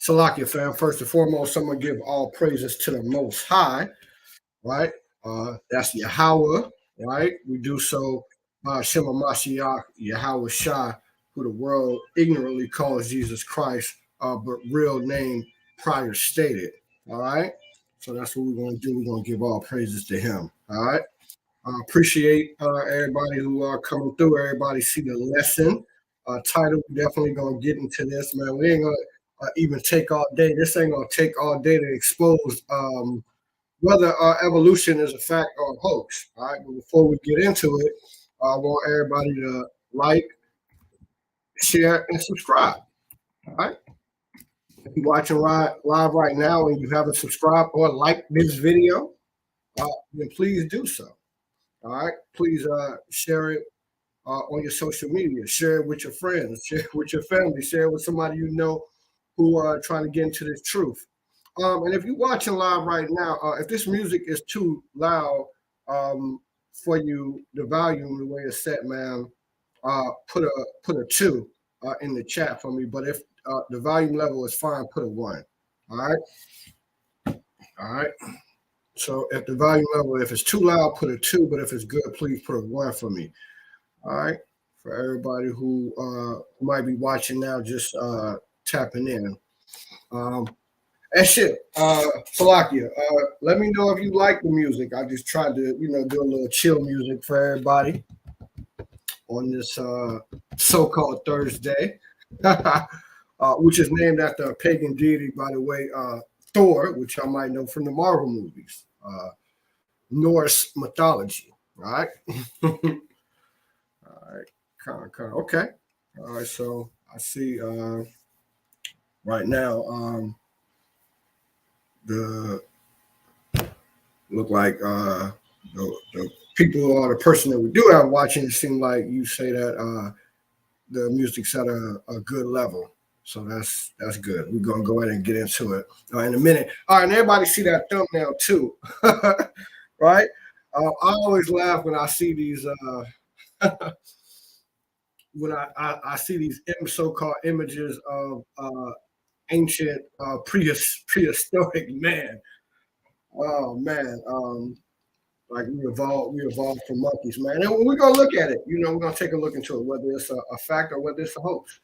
Salakia fam, first and foremost, I'm gonna give all praises to the Most High, right? That's Yahweh, right? We do so by Shema Mashiach, Yahweh Shai, who the world ignorantly calls Jesus Christ, but real name prior stated. All right. So that's what we're gonna do. We're gonna give all praises to him. All right. I appreciate everybody who are coming through. Everybody see the lesson title. We definitely gonna get into this, man. We ain't gonna even take all day. This ain't gonna take all day to expose whether evolution is a fact or a hoax. All right. But before we get into it, I want everybody to like, share, and subscribe. All right. If you're watching live right now and you haven't subscribed or liked this video, then please do so. All right. Please share it on your social media. Share it with your friends. Share it with your family. Share it with somebody you know who are trying to get into this truth. And if you're watching live right now, if this music is too loud for you, the volume, the way it's set, man, put a 2 in the chat for me. But if the volume level is fine, put a 1. All right. All right. So if the volume level, if it's too loud, put a 2. But if it's good, please put a 1 for me. All right. For everybody who might be watching now, just tapping in. And shit, Salakia, let me know if you like the music. I just tried to, do a little chill music for everybody on this so-called Thursday, which is named after a pagan deity, by the way, Thor, which I might know from the Marvel movies, Norse mythology, right? All right, okay. All right, so I see right now the look like the people or the person that we do have watching, it seems like you say that the music's at a good level. So that's good. We're gonna go ahead and get into it in a minute. All right, and everybody see that thumbnail too, right? I always laugh when I see these when I see these so-called images of ancient prehistoric man. Oh man, like we evolved from monkeys, man. And we're gonna look at it. We're gonna take a look into it, whether it's a fact or whether it's a hoax.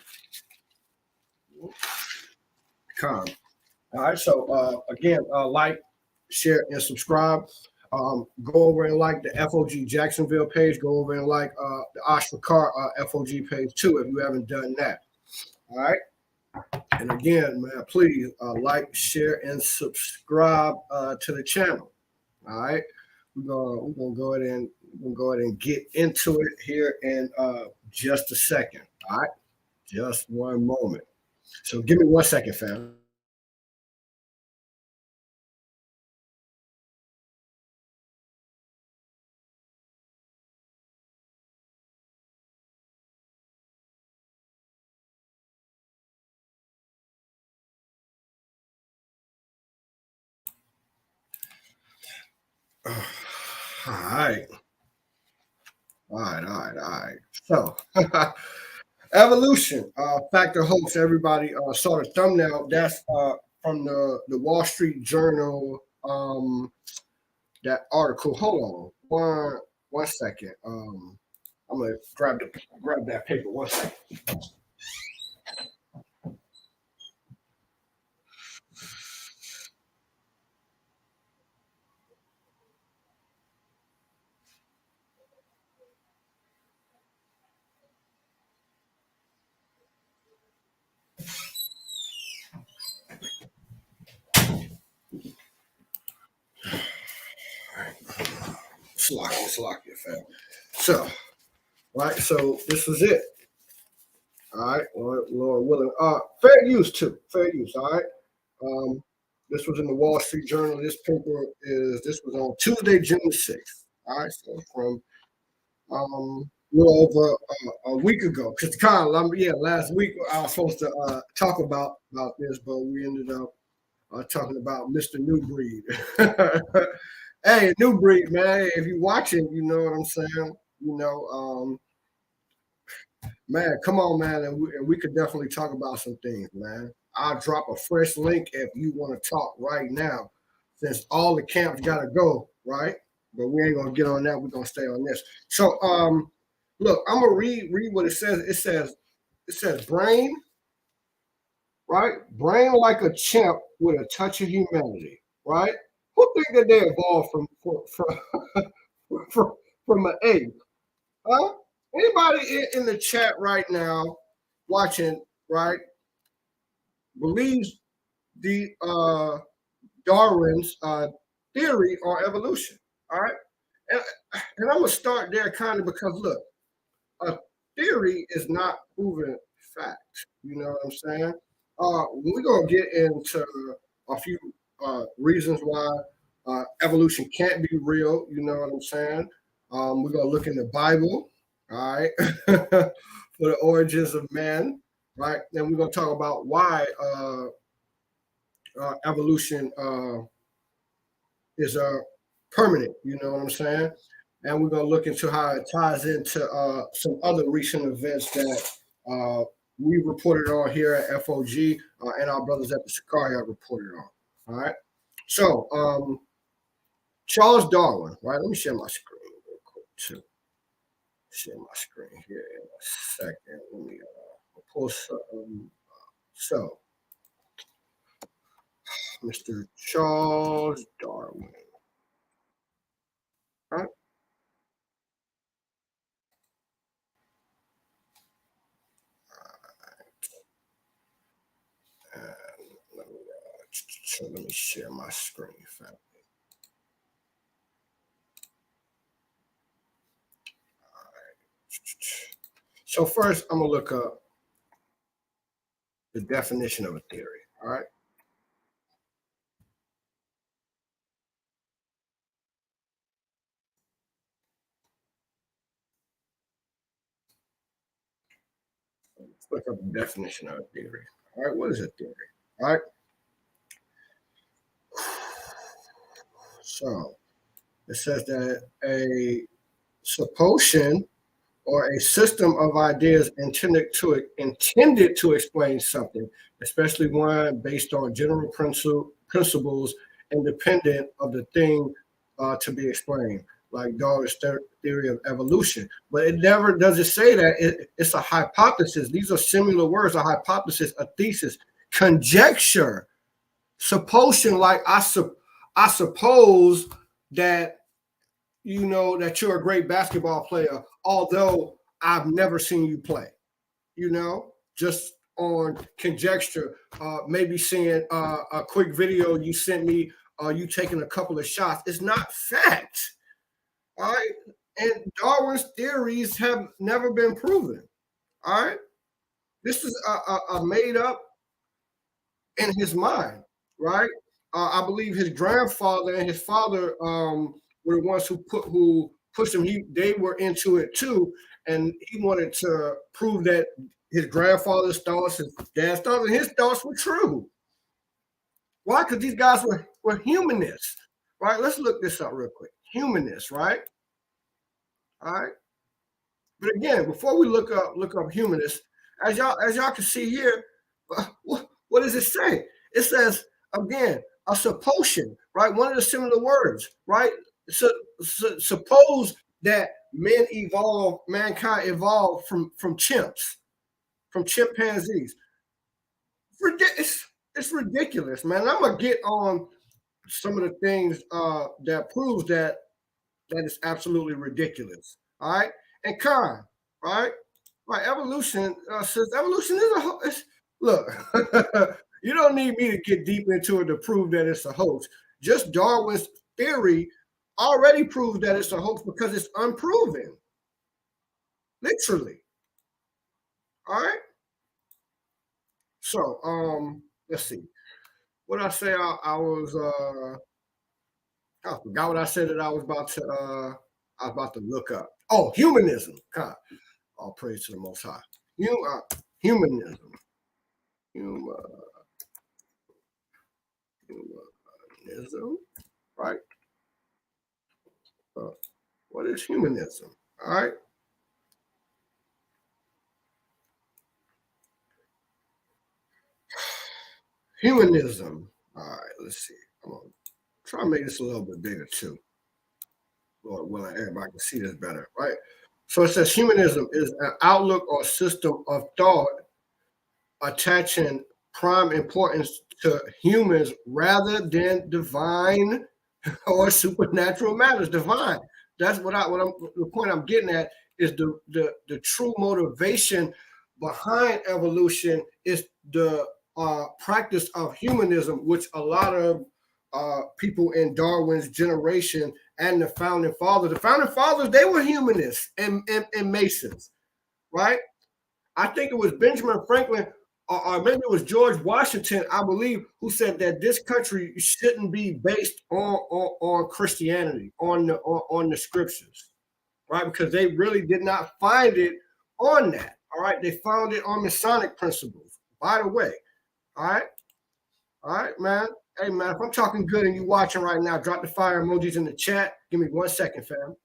All right. So again, like, share, and subscribe. Go over and like the FOG Jacksonville page. Go over and like the Oshmakar FOG page too if you haven't done that. All right. And again, man, please like, share, and subscribe to the channel. All right. We're gonna go ahead and get into it here in just a second. All right. Just one moment. So give me 1 second, fam. All right. All right. So, evolution, fact or hoax. Everybody saw the thumbnail. That's from the Wall Street Journal. That article. Hold on, one second. I'm gonna grab that paper. 1 second. Slocky, fam. So, right. So this was it. All right, Lord willing. Fair use too. Fair use. All right. This was in the Wall Street Journal. This was on Tuesday, June 6th. All right. So from a little over a week ago. Because last week I was supposed to talk about this, but we ended up talking about Mr. New Breed. Hey, New Breed, man. If you're watching, you know what I'm saying. Man, come on, man, and we could definitely talk about some things, man. I'll drop a fresh link if you want to talk right now, since all the camps got to go, right? But we ain't gonna get on that. We're gonna stay on this. So, look, I'm gonna read what it says. It says brain, right? Brain like a chimp with a touch of humanity, right? Who think that they evolved from from an ape? Huh? Anybody in the chat right now watching, right, believes the Darwin's theory on evolution? All right, and, and I'm gonna start there kind of because look, a theory is not proven fact. You know what I'm saying? We're gonna get into a few reasons why evolution can't be real. You know what I'm saying? We're gonna look in the Bible, all right, for the origins of man, right? And we're gonna talk about why evolution is permanent. You know what I'm saying? And we're going to look into how it ties into some other recent events that we reported on here at FOG and our brothers at the Shikari have reported on. All right. So, Charles Darwin, right? Let me share my screen real quick, too. Share my screen here in a second. Let me pull some. So, Mr. Charles Darwin. All right. And let me share my screen, family. So first, I'm gonna look up the definition of a theory. All right. Let's look up the definition of a theory. All right. What is a theory? All right. So it says that a supposition or a system of ideas intended to explain something, especially one based on general principles independent of the thing to be explained, like Darwin's theory of evolution. But it never does it say that it's a hypothesis. These are similar words: a hypothesis, a thesis, conjecture, supposition. Like I suppose that you know that you're a great basketball player, although I've never seen you play. You know, just on conjecture, maybe seeing a quick video you sent me, you taking a couple of shots. It's not fact. All right. And Darwin's theories have never been proven. All right. This is a made up in his mind, right? I believe his grandfather and his father were the ones who pushed him. They were into it too, and he wanted to prove that his grandfather's thoughts, his dad's thoughts, and his thoughts were true. Why? Because these guys were humanists, right? Let's look this up real quick. Humanists, right? All right. But again, before we look up humanists, as y'all can see here, what does it say? It says again a supposition, right? One of the similar words, right? So, suppose that mankind evolved from chimps, from chimpanzees. It's ridiculous, man. I'm gonna get on some of the things that proves that is absolutely ridiculous. All right, and Khan, right? Right, evolution says evolution is a hoax. Look, you don't need me to get deep into it to prove that it's a hoax. Just Darwin's theory already proves that it's a hoax because it's unproven, literally. All right. So, let's see. What I say? I forgot what I said that I was about to look up. Oh, humanism. God, all praise to the Most High. Humanism. Hum, humanism, right? Uh, what is humanism? All right. Humanism. All right, let's see. I'm gonna try to make this a little bit bigger too. Lord willing, everybody can see this better, right? So it says humanism is an outlook or system of thought attaching prime importance to humans rather than divine or supernatural matters. Divine. That's what I'm the point I'm getting at is the true motivation behind evolution is the practice of humanism, which a lot of people in Darwin's generation and the founding fathers, they were humanists and Masons, right? I think it was Benjamin Franklin or maybe it was George Washington, I believe, who said that this country shouldn't be based on Christianity, on the scriptures, right? Because they really did not find it on that. All right, they found it on Masonic principles. By the way, all right, man. Hey, man, if I'm talking good and you watching right now, drop the fire emojis in the chat. Give me 1 second, fam.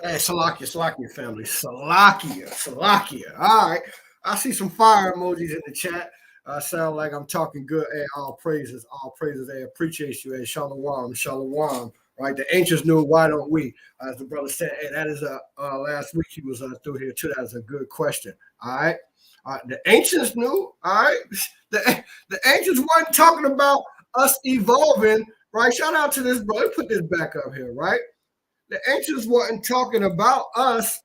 Hey, Salakia family. Salakia. All right. I see some fire emojis in the chat. Sound like I'm talking good. Hey, all praises, all praises. Hey, appreciate you. Hey, shalom, shalom. Right. The ancients knew, why don't we? As the brother said, hey, that is last week he was through here too. That's a good question. All right. The ancients knew. All right. The ancients weren't talking about us evolving. Right. Shout out to this brother. Put this back up here. Right. The ancients weren't talking about us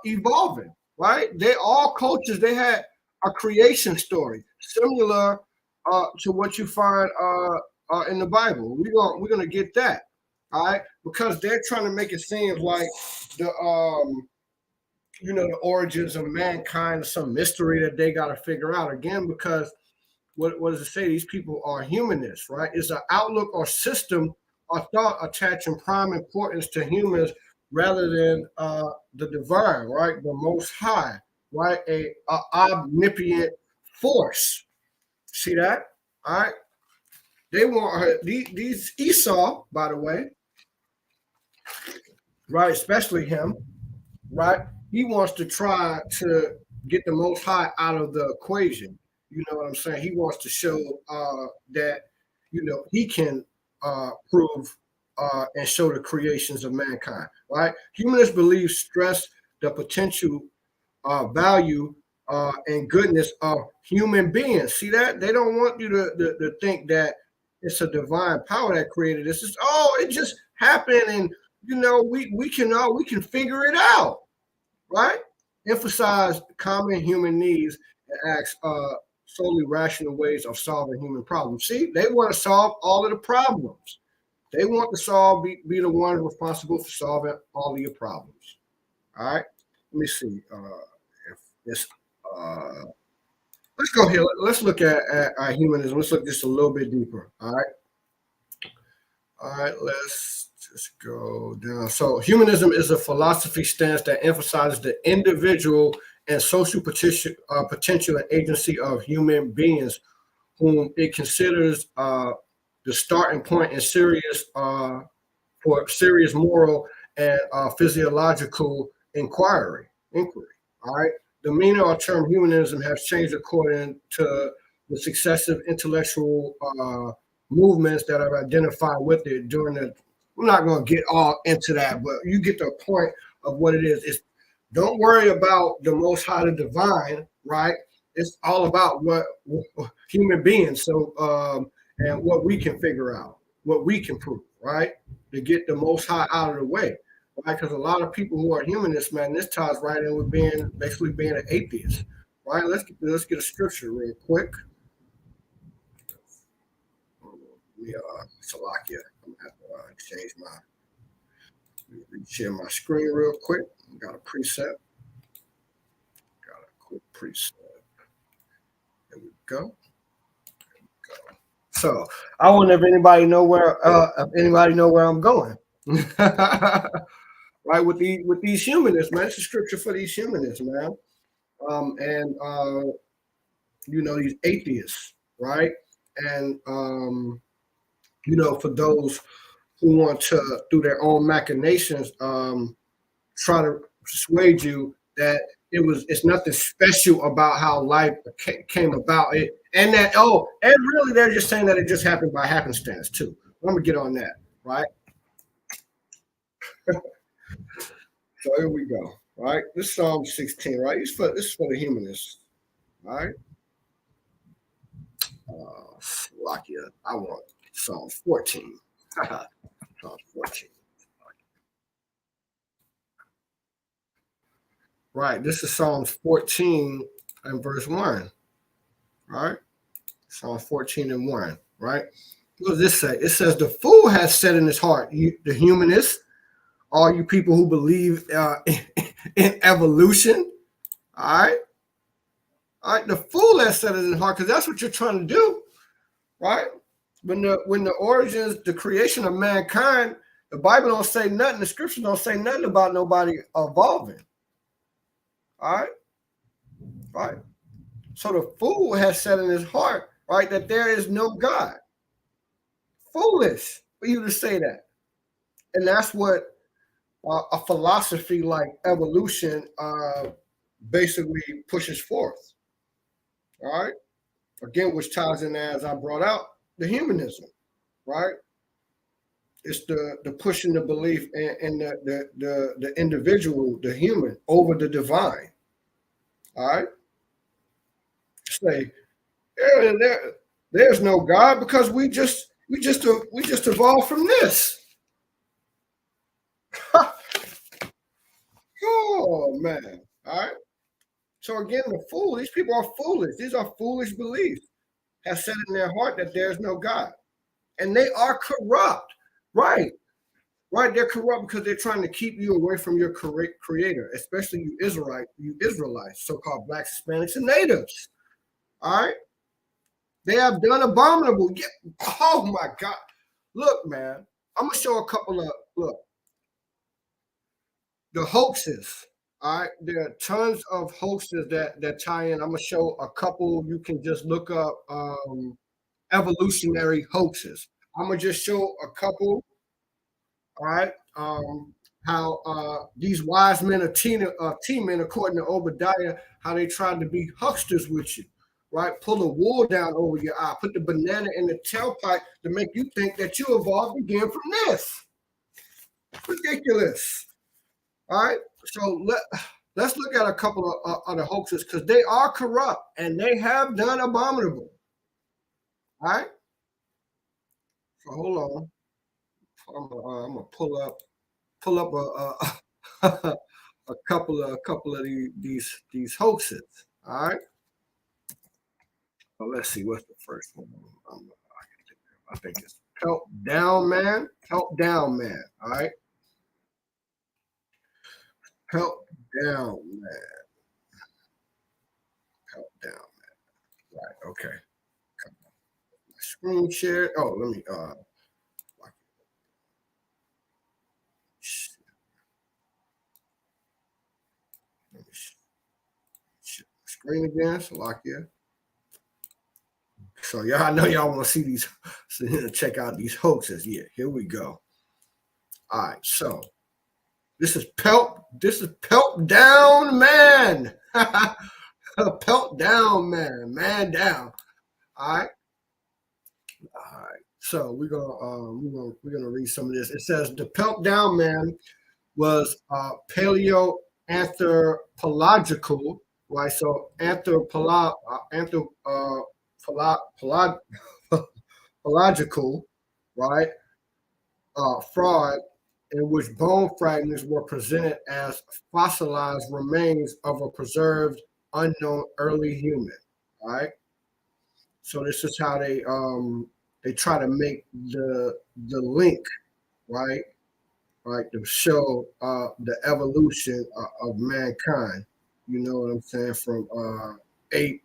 evolving, right? They all cultures they had a creation story similar to what you find in the Bible. We're gonna get that, all right? Because they're trying to make it seem like the the origins of mankind is some mystery that they got to figure out again. Because what does it say? These people are humanists, right? It's an outlook or system or thought attaching prime importance to humans rather than the divine, right? The most high, right? A omnipotent force. See that? All right. They want her, these Esau, by the way, right? Especially him, right? He wants to try to get the most high out of the equation. You know what I'm saying? He wants to show that he can prove and show the creations of mankind. Right? Humanists believe stress the potential value and goodness of human beings. See that? They don't want you to think that it's a divine power that created this. It's it just happened, and we can figure it out. Right? Emphasize common human needs and ask solely rational ways of solving human problems. See, they want to solve all of the problems. They want to be the ones responsible for solving all of your problems. All right. Let me see if this. Let's go here. Let's look at humanism. Let's look just a little bit deeper. All right. All right. Let's just go down. So, humanism is a philosophy stance that emphasizes the individual and social potential and agency of human beings whom it considers the starting point in serious for serious moral and physiological inquiry. All right. The meaning of term humanism has changed according to the successive intellectual movements that have identified with it during the. I'm not going to get all into that, but you get the point of what it is. It's don't worry about the Most High, the divine, right? It's all about what human beings. So and what we can figure out, what we can prove, right? To get the Most High out of the way, right? Because a lot of people who are humanists, man, this ties right in with being basically being an atheist, right? Let's get a scripture real quick. Yeah, Salakia. I'm gonna have to exchange my share my screen real quick. Got a preset. Got a quick preset. There we go. So I wonder if anybody know where I'm going. Right, with these humanists, man. It's a scripture for these humanists, man. And these atheists, right? And for those who want to, through their own machinations, try to persuade you that it's nothing special about how life came about. And really they're just saying that it just happened by happenstance too. I'm gonna get on that, right? So here we go. Right, this Psalm 16, right? This is for the humanists, right? Slovakia. I want Psalm 14. Psalm 14. Right, this is Psalms 14 and verse 1. Right? Psalm 14 and 1. Right? What does this say? It says, the fool has said in his heart, the humanist, all you people who believe in evolution. All right? All right, the fool has said it in his heart, because that's what you're trying to do. Right? When the origins, the creation of mankind, the Bible don't say nothing, the scriptures don't say nothing about nobody evolving. All right? Right? So the fool has said in his heart, right, that there is no God. Foolish for you to say that. And that's what a philosophy like evolution basically pushes forth. All right? Again, which ties in, as I brought out, the humanism, right? It's the pushing the belief in the individual, the human, over the divine. All right? Say, there's no God because we just evolved from this. Oh man. All right. So again, these people are foolish. These are foolish beliefs. Have said in their heart that there's no God. And they are corrupt. Right. Right. They're corrupt because they're trying to keep you away from your creator, especially you Israelites, so-called blacks, Hispanics, and natives. All right. They have done abominable. Yeah. Oh my God. Look, man. I'm gonna show a couple of the hoaxes. All right, there are tons of hoaxes that tie in. I'm gonna show a couple. You can just look up evolutionary hoaxes. I'm gonna just show a couple. All right, how these wise men are teaming, according to Obadiah, how they tried to be hucksters with you, right? Pull the wool down over your eye, put the banana in the tailpipe to make you think that you evolved again from this. Ridiculous. All right, so let's look at a couple of other hoaxes because they are corrupt and they have done abominable. All right, so hold on. I'm gonna pull up a couple of these hoaxes. All right. Well, let's see what's the first one. I think it's Pelt Down Man. Pelt Down Man. All right. Pelt Down Man. Pelt Down Man. Right. Okay. Screen share. Oh, let me share screen again. So lock here. So y'all, I know y'all want to see these, check out these hoaxes. Yeah, here we go. All right, so this is Pelt. This is Pelt Down Man. Pelt Down Man. Man down. All right. All right. So we're gonna read some of this. It says the Pelt Down Man was paleo anthropological, right? So anthropological, right? Fraud in which bone fragments were presented as fossilized remains of a preserved unknown early human, right? So this is how they try to make the link, right? Right, to show the evolution of mankind. You know what I'm saying? From ape,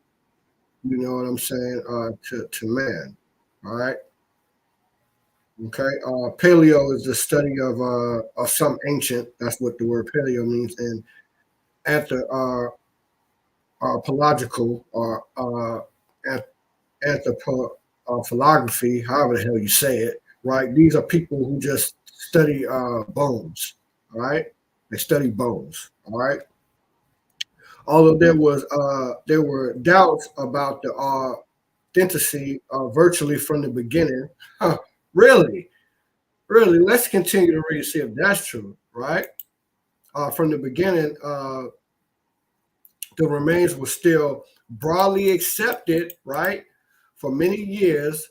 you know what I'm saying, to man. All right. Okay. Paleo is the study of some ancient. That's what the word paleo means, and anthropological or anthropography, however the hell you say it. Right. These are people who just study bones. All right. They study bones. All right. Although there were doubts about the authenticity virtually from the beginning. Huh, really, really. Let's continue to read and see if that's true. Right. From the beginning, the remains were still broadly accepted. Right. For many years,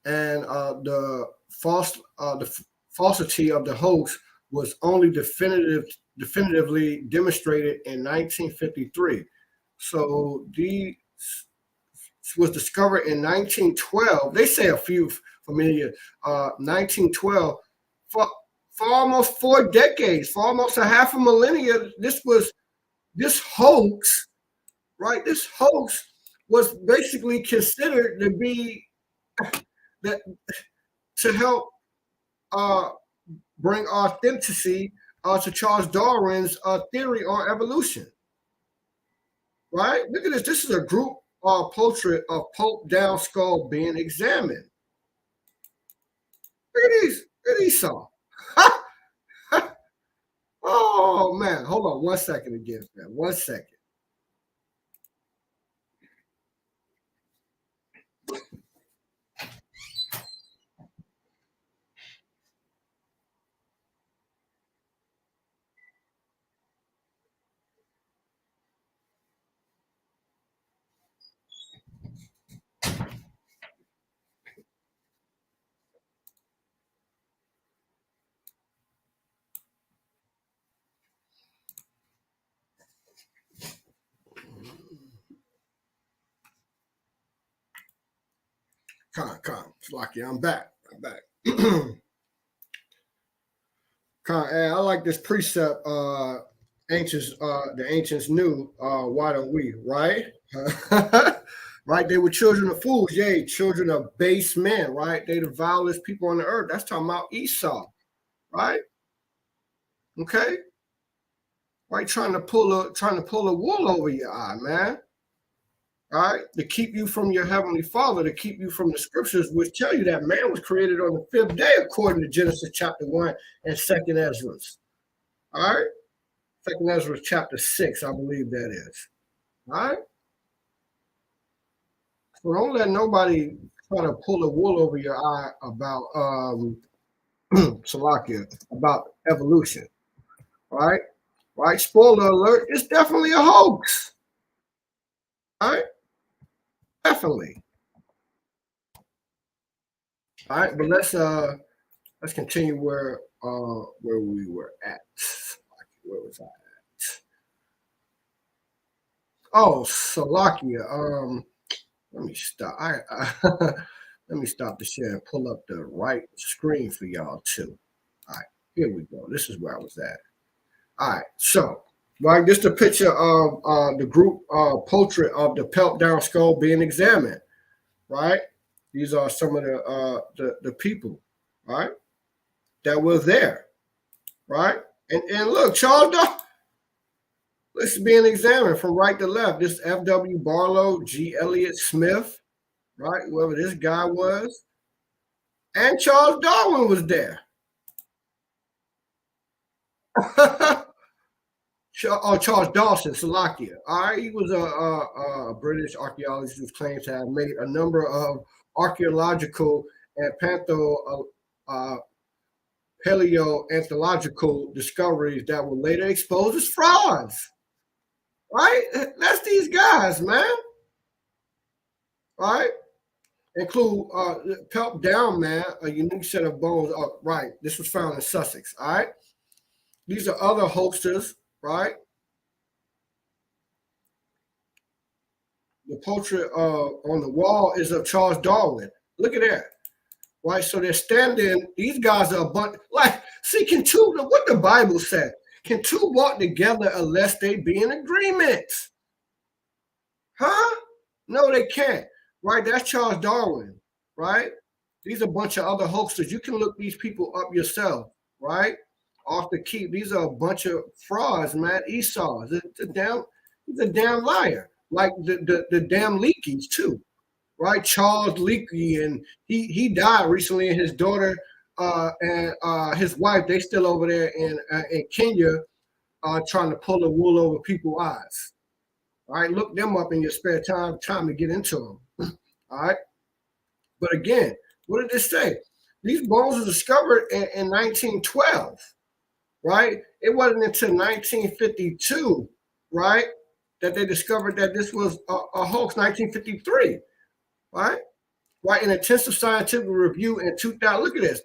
and the falsity of the hoax was only definitively demonstrated in 1953. So the was discovered in 1912. They say a few familiar 1912 for almost 4 decades, for almost a half a millennia. This hoax, right? This hoax was basically considered to be that to help uh, bring authenticity to Charles Darwin's theory on evolution. Right? Look at this. This is a group portrait of Pope Down Skull being examined. Look at these. Look at Esau. Oh man, hold on 1 second again, man. 1 second. Come. It's lucky I'm back. I'm back. I like this precept. Ancients, the ancients knew. Why don't we? Right? Right? They were children of fools. Yea, children of base men. Right? They the vilest people on the earth. That's talking about Esau. Right? Okay. Right? Trying to pull a wool over your eye, man. All right, to keep you from your heavenly Father, to keep you from the scriptures, which tell you that man was created on the fifth day, according to Genesis chapter 1 and Second Ezra. All right, Second Ezra chapter 6, I believe that is. All right, so don't let nobody try to pull a wool over your eye about Salakia, about evolution. All right, right. Spoiler alert: it's definitely a hoax. All right, definitely. All right, but let's continue where we were at. Where was I at? Oh, Salakia. Let me stop. Let me stop the share and pull up the right screen for y'all too. All right, here we go. This is where I was at. All right, so right, this is a picture of the group portrait of the pelt down skull being examined. Right, these are some of the people, right, that was there. Right, and look, Charles, this is being examined from right to left. This F.W. Barlow, G. Elliott Smith, right? Whoever this guy was, and Charles Darwin was there. Charles Dawson, Slovakia. All right, he was a British archaeologist who claims to have made a number of archaeological and uh, paleoanthropological discoveries that were later exposed as frauds. Right? That's these guys, man. Right? Include Pelt Down Man, a unique set of bones. Right. This was found in Sussex. All right. These are other hoaxers, right? The portrait on the wall is of Charles Darwin. Look at that. Right. So they're standing, these guys are a bunch like, see, can two, what the Bible said, can two walk together unless they be in agreement? Huh? No, they can't. Right? That's Charles Darwin. Right? These are a bunch of other hoaxers. You can look these people up yourself. Right? Off the key. These are a bunch of frauds, man. Esau's. He's a damn liar. Like the damn Leakeys too. Right? Charles Leakey, and he died recently, and his daughter and his wife, they still over there in Kenya trying to pull the wool over people's eyes. All right, look them up in your spare time to get into them. All right, but again, what did this say? These bones were discovered in 1912, right? It wasn't until 1952, right, that they discovered that this was a hoax. 1953, right? Right, an intensive scientific review in 2000. Look at this.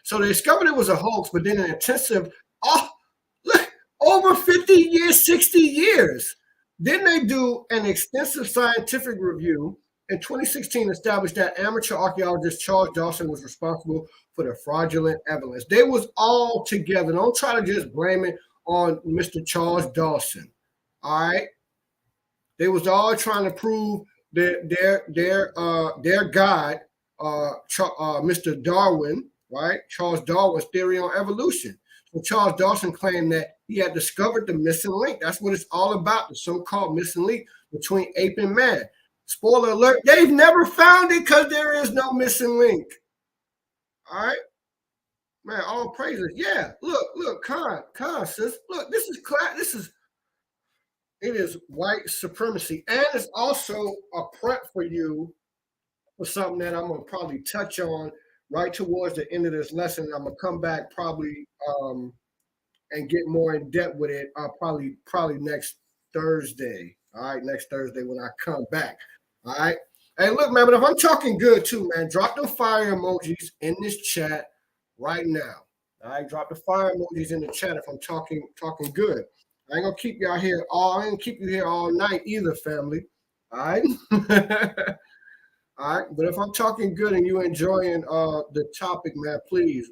So they discovered it was a hoax, but then an intensive, oh, look, over 50 years, 60 years. Then they do an extensive scientific review. In 2016, established that amateur archaeologist Charles Dawson was responsible for the fraudulent evidence. They was all together. Don't try to just blame it on Mr. Charles Dawson. All right, they was all trying to prove their guide, Mr. Darwin, right? Charles Darwin's theory on evolution. So Charles Dawson claimed that he had discovered the missing link. That's what it's all about, the so-called missing link between ape and man. Spoiler alert, they've never found it because there is no missing link. All right? Man, all praises. Yeah, look, Khan, sis. Look, it is white supremacy. And it's also a prep for you for something that I'm going to probably touch on right towards the end of this lesson. I'm going to come back probably and get more in depth with it probably next Thursday. All right, next Thursday when I come back. All right. Hey, look, man, but if I'm talking good too, man, drop the fire emojis in this chat right now. All right, drop the fire emojis in the chat if I'm talking good. I ain't gonna keep y'all here I ain't gonna keep you here all night either, family. All right. All right. But if I'm talking good and you enjoying the topic, man, please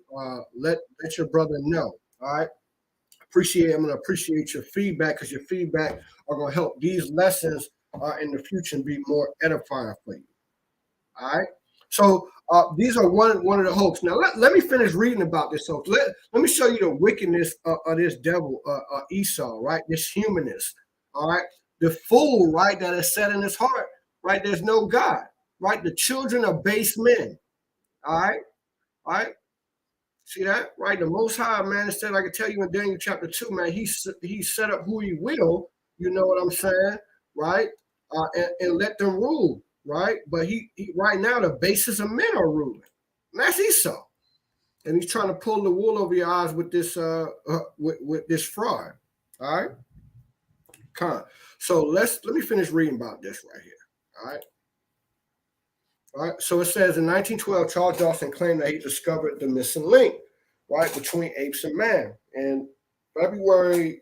let your brother know. All right. I'm gonna appreciate your feedback because your feedback are gonna help these lessons in the future and be more edifying for you. All right. So these are one of the hoax. Now let me finish reading about this hoax. Let me show you the wickedness of this devil, Esau, right? This humanist, all right? The fool, right, that is set in his heart, right? There's no God, right? The children of base men, all right? All right? See that? Right? The Most High, man, instead, I can tell you in Daniel chapter 2, man, he set up who he will, you know what I'm saying, right? And let them rule, right? But he right now the basis of men are ruling. And that's Esau, and he's trying to pull the wool over your eyes with this with this fraud. All right, so let me finish reading about this right here. All right. All right. So it says in 1912, Charles Dawson claimed that he discovered the missing link, right, between apes and man. And in February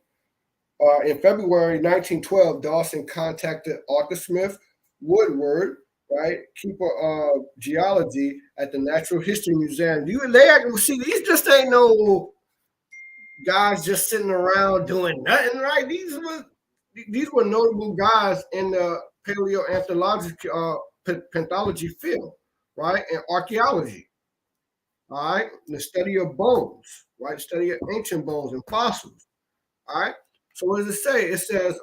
1912, Dawson contacted Arthur Smith Woodward, right, keeper of geology at the Natural History Museum. See, these just ain't no guys just sitting around doing nothing, right? These were notable guys in the paleoanthropology field, right, and archaeology, all right, and the study of bones, right, study of ancient bones and fossils, all right. So what does it say? It says,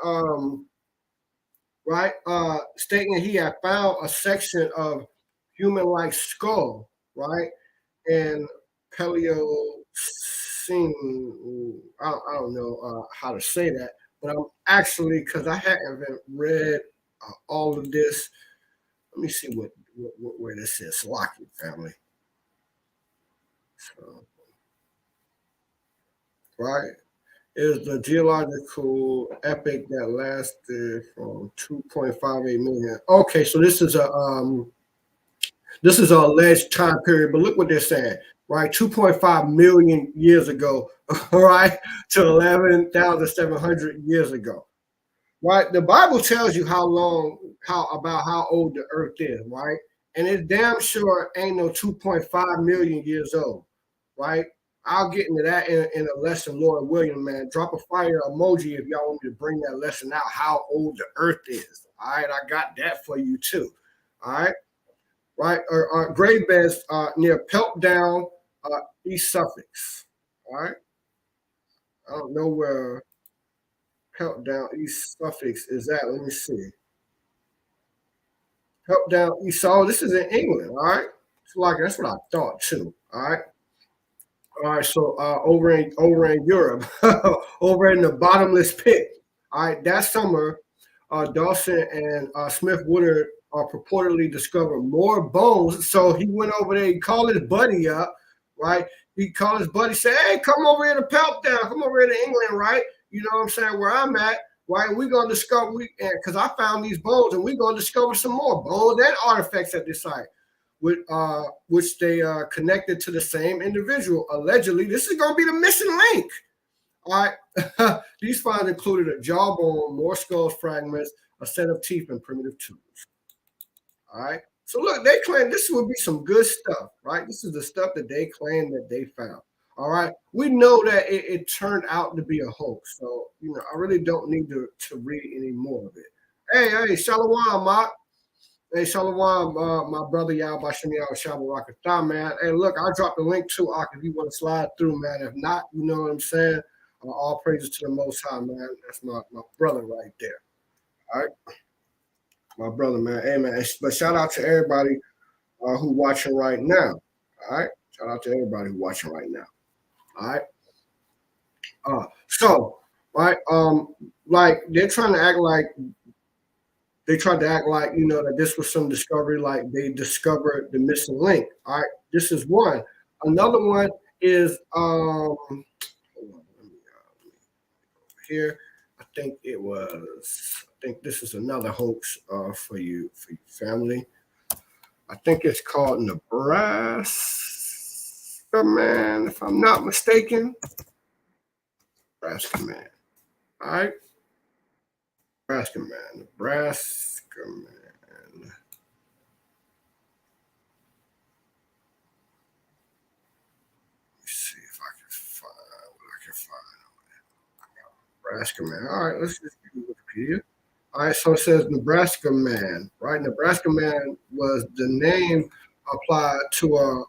right? Stating he had found a section of human-like skull, right, in Paleocene. I don't know how to say that, but I'm actually because I haven't read all of this. Let me see what where this is. Slocky family, so, right? Is the geological epoch that lasted from 2.58 million. Okay, so this is an alleged time period, but look what they're saying, right? 2.5 million years ago, right, to 11,700 years ago, right? The Bible tells you how old the Earth is, right? And it damn sure ain't no 2.5 million years old, right? I'll get into that in a lesson, Lord William, man. Drop a fire emoji if y'all want me to bring that lesson out, how old the Earth is. All right, I got that for you too. All right, right? Or grave beds near Peltdown, East Sussex. All right, I don't know where Peltdown, East Sussex is at. Let me see. Peltdown, East. Oh, this is in England. All right, it's like that's what I thought too. All right. All right, so over in Europe, over in the bottomless pit. All right, that summer, Dawson and Smith Woodard purportedly discovered more bones. So he went over there. He called his buddy up, right? He called his buddy, said, "Hey, come over here to Peltdown. Come over here to England, right? You know what I'm saying? Where I'm at, right? We're gonna discover because I found these bones, and we're gonna discover some more bones and artifacts at this site." Which they connected to the same individual. Allegedly, this is going to be the missing link. All right. These finds included a jawbone, more skull fragments, a set of teeth, and primitive tools. All right. So look, they claim this would be some good stuff, right? This is the stuff that they claim that they found. All right. We know that it turned out to be a hoax. So, I really don't need to read any more of it. Hey, Shalom, Mark. Hey, Shalom, my brother Yal Bashim Yal Shabbat man. Hey, look, I dropped the link too, Ak, if you want to slide through, man. If not, you know what I'm saying? All praises to the Most High, man. That's my brother right there. All right? My brother, man. Hey, man. But shout out to everybody who watching right now. All right? Shout out to everybody who watching right now. All right? So, right, like, they're trying to act like they tried to act like, that this was some discovery, like they discovered the missing link. All right, this is one. Another one is hold on, here. I think this is another hoax for you family. I think it's called Nebraska Man, if I'm not mistaken. Nebraska Man. All right. Nebraska Man. Nebraska Man. Let me see if I can find what I can find. Nebraska Man. All right, let's just do Wikipedia. All right, so it says Nebraska Man, right? Nebraska Man was the name applied to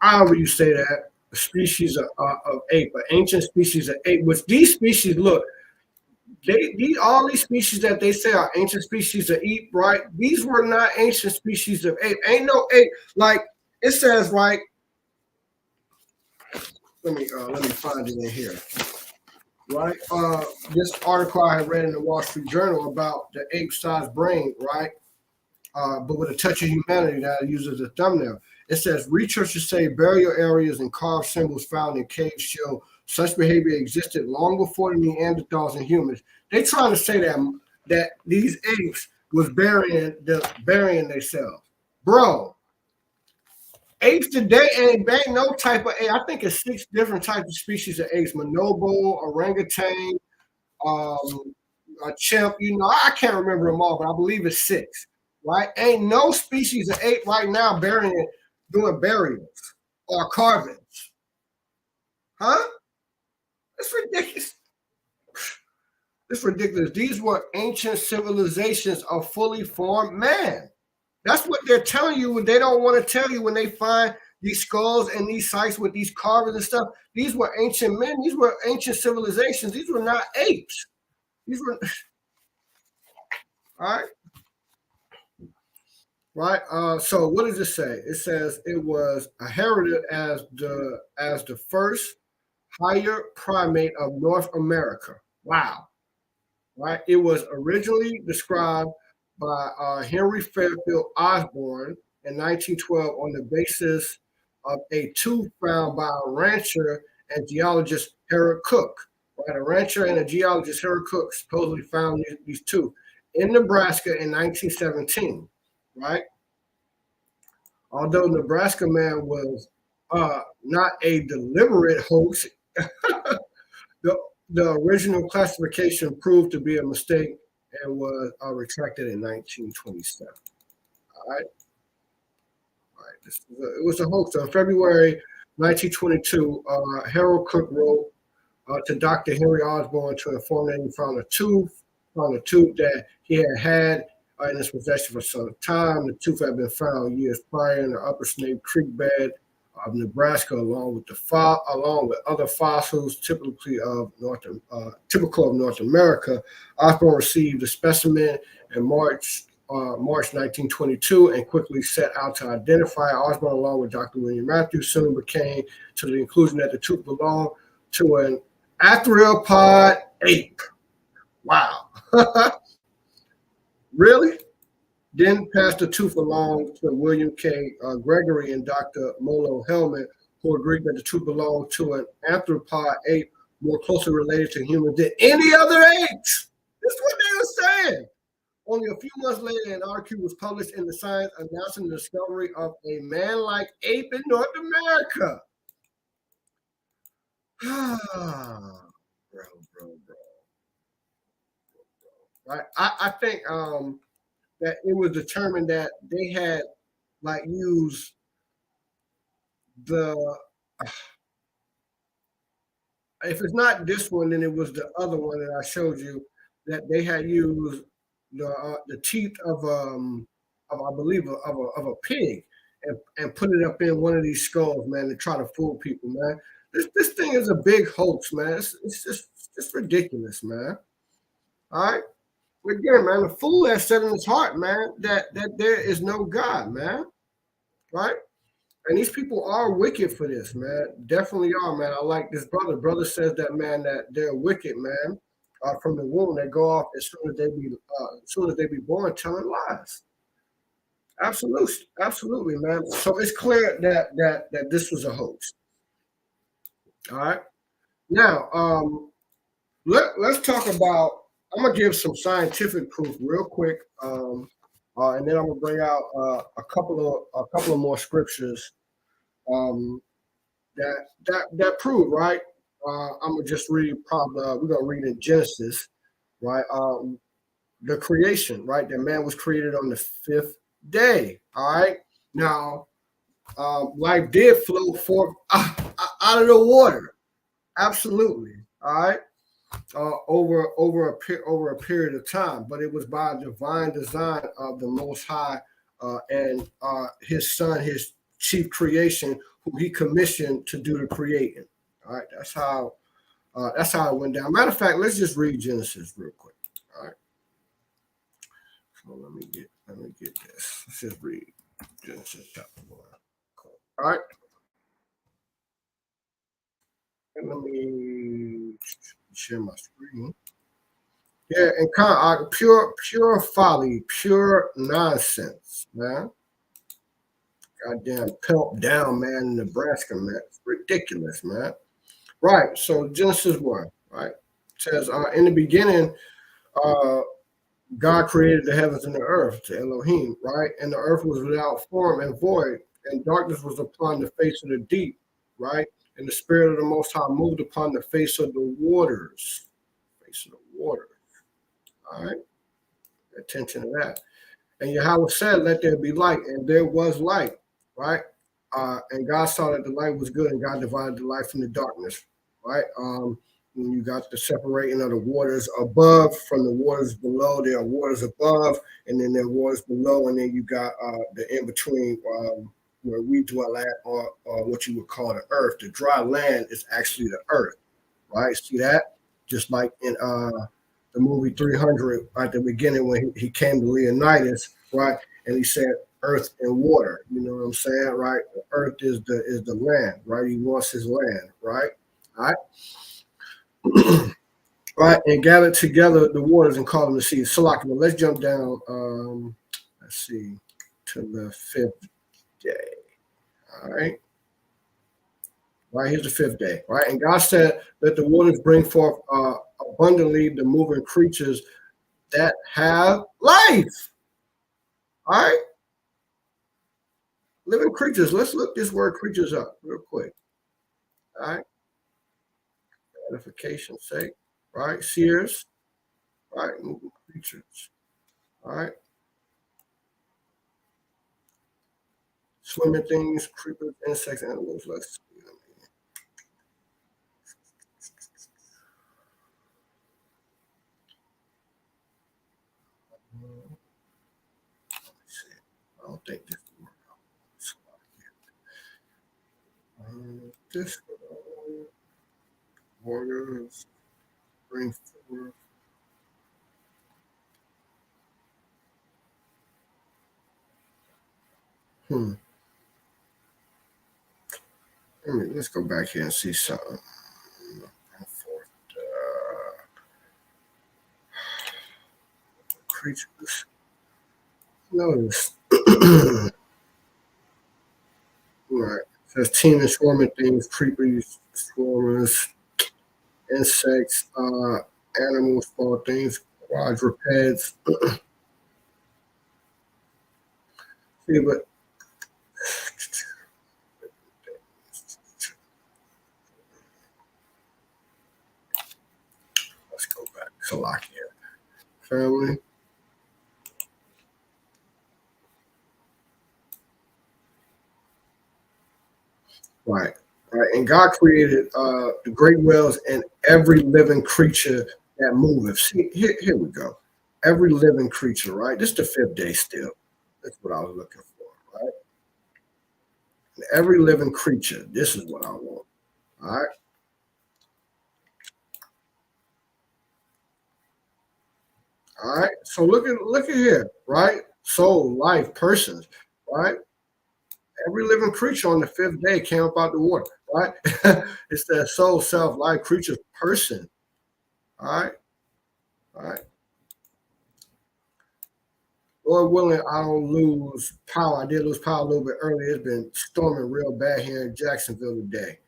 however you say that, a species of ape, an ancient species of ape, which these species, look, all these species that they say are ancient species of ape, right? These were not ancient species of ape. Ain't no ape. Like it says, right? Let me find it in here. Right? This article I had read in the Wall Street Journal about the ape-sized brain, right? But with a touch of humanity that I use as a thumbnail. It says researchers say burial areas and carved symbols found in caves show such behavior existed long before the Neanderthals and humans. They trying to say that these apes was burying themselves, bro. Apes today ain't no type of ape. I think it's 6 different types of species of apes: bonobo, orangutan, a chimp. I can't remember them all, but I believe it's 6. Right? Ain't no species of ape right now doing burials or carvings. Huh? It's ridiculous. It's ridiculous. These were ancient civilizations of fully formed man. That's what they're telling you when they don't want to tell you when they find these skulls and these sites with these carvings and stuff. These were ancient men. These were ancient civilizations. These were not apes. These were All right, right. So what does it say? It says it was heralded as the first higher primate of North America. Wow. Right. It was originally described by Henry Fairfield Osborn in 1912 on the basis of a tooth found by a rancher and geologist Harold Cook. Right, a rancher and a geologist Harold Cook supposedly found these two in Nebraska in 1917. Right, although Nebraska man was not a deliberate hoax, the, the original classification proved to be a mistake and was retracted in 1927. All right, all right. It was a hoax. On February 1922, Harold Cook wrote to Dr. Henry Osborn to inform that he found a tooth that he had in his possession for some time. The tooth had been found years prior in the Upper Snake Creek bed of Nebraska, along with other fossils typical of North America. Osborn received the specimen in March 1922 and quickly set out to identify Osborn along with Dr. William Matthews. Soon came to the conclusion that the tooth belonged to an arthropod ape. Wow. Really? Then passed the tooth along to William K. Gregory and Dr. Molo Hellman, who agreed that the tooth belonged to an arthropod ape more closely related to humans than any other apes. That's what they were saying. Only a few months later, an article was published in the Science announcing the discovery of a man-like ape in North America. Bro. Right? I think that it was determined that they had like used the if it's not this one, then it was the other one that I showed you that they had used the teeth of I believe of a pig and put it up in one of these skulls, man, to try to fool people, man. This thing is a big hoax, man. It's ridiculous, man. All right. Again, man, the fool has said in his heart, man, that there is no God, man. Right? And these people are wicked for this, man. Definitely are, man. I like this brother. Brother says that, man, that they're wicked, man. From the womb, they go off as soon as they be born, telling lies. Absolutely, man. So it's clear that this was a hoax. All right. Now, let's talk about. I'm gonna give some scientific proof real quick, and then I'm gonna bring out a couple of more scriptures that prove right. I'm gonna just read. Probably we're gonna read in Genesis, right? The creation, right? That man was created on the fifth day. All right. Now, life did flow forth out of the water. Absolutely. All right. Over a period of time, but it was by divine design of the Most High and His Son, His chief creation, who He commissioned to do the creating. All right, that's how it went down. Matter of fact, let's just read Genesis real quick. All right, so let me get this. Let's just read Genesis chapter 1. All right, and let me share my screen. Yeah, and kind of pure folly, pure nonsense, man. Goddamn pelt down, man, in Nebraska, man. It's ridiculous, man. Right. So Genesis 1, right? It says, in the beginning, uh, God created the heavens and the earth, to Elohim, right? And the earth was without form and void, and darkness was upon the face of the deep, right? And the Spirit of the Most High moved upon the face of the waters. Face of the water. All right. Pay attention to that. And Yahweh said, "Let there be light," and there was light, right? And God saw that the light was good, and God divided the light from the darkness, right? When you got the separating of the waters above from the waters below, there are waters above, and then there are waters below, and then you got the in between where we dwell at, or what you would call the earth. The dry land is actually the earth, right? See that? Just like in the the movie 300 at the beginning when he came to Leonidas, right? And he said earth and water. You know what I'm saying, right? The earth is the land, right? He wants his land, right? All right. Right, and gathered together the waters and called them the seas. So, like, let's jump down. Let's see, to the fifth day. All right. Right, here's the fifth day. Right, and God said, "Let the waters bring forth abundantly the moving creatures that have life." All right, living creatures. Let's look this word creatures up real quick. All right, edification's sake. Right, seers. Right, moving creatures. All right, swimming things, creepers, insects, animals. Let's see. I don't think this this waters bring forth. Hmm. Let's go back here and see something. Creatures. Notice. Right. It says teeming, swarming things, creepers, swarmers, insects, animals, small things, quadrupeds. See, but let's go back. Salakia. Family. Right. Right. And God created the great whales and every living creature that moveth. See, here we go. Every living creature, right? This is the fifth day still. That's what I was looking for, right? And every living creature, this is what I want. All right. All right. So look at here, right? Soul, life, persons, right? Every living creature on the fifth day came up out the water, right? It's that soul, self, life, creature, person. All right. All right. Lord willing, I don't lose power. I did lose power a little bit earlier. It's been storming real bad here in Jacksonville today.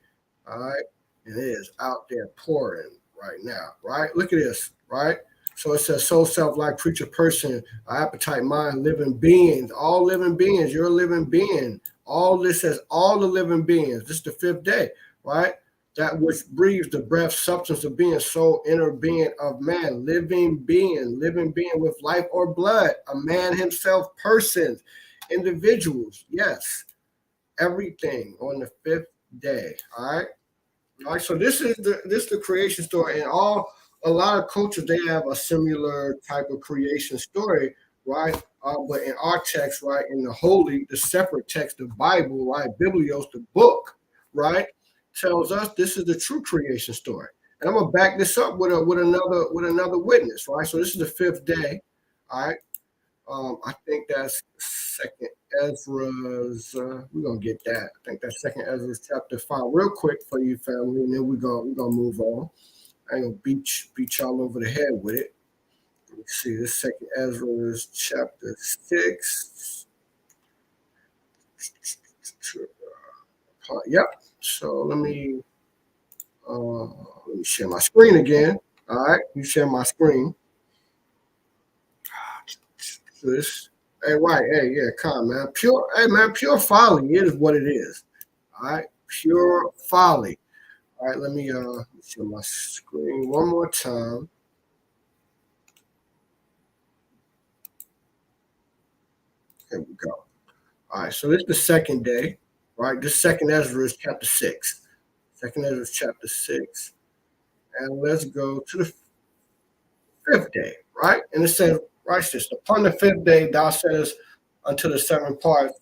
All right. And it is out there pouring right now. Right. Look at this. Right. So it says soul, self, like creature, person, appetite, mind, living beings, all living beings. You're a living being. All this says all the living beings. This is the fifth day. Right. That which breathes the breath, substance of being, soul, inner being of man, living being with life or blood, a man himself, persons, individuals. Yes. Everything on the fifth day. All right. All right, so this is the creation story, and a lot of cultures they have a similar type of creation story, right? But in our text, right, in the separate text, the Bible, right, Biblios, the book, right, tells us this is the true creation story. And I'm gonna back this up with another witness, right? So this is the fifth day, all right. I think that's second Ezra's. We're gonna get that. I think that's second Ezra's chapter 5. Real quick for you, family, and then we're gonna move on. I ain't gonna beat y'all over the head with it. Let's see. This second Ezra's chapter 6. Yep. So let me share my screen again. All right, you share my screen. So this, hey, right, hey, yeah, come, man. Pure folly. It is what it is. All right, pure folly. All right, let me share my screen one more time. Here we go. All right, so this is the second day, right? This second Ezra is chapter 6. Second Ezra is chapter 6. And let's go to the fifth day, right? And it says, "Write this, upon the fifth day, thou saidst unto the seventh part,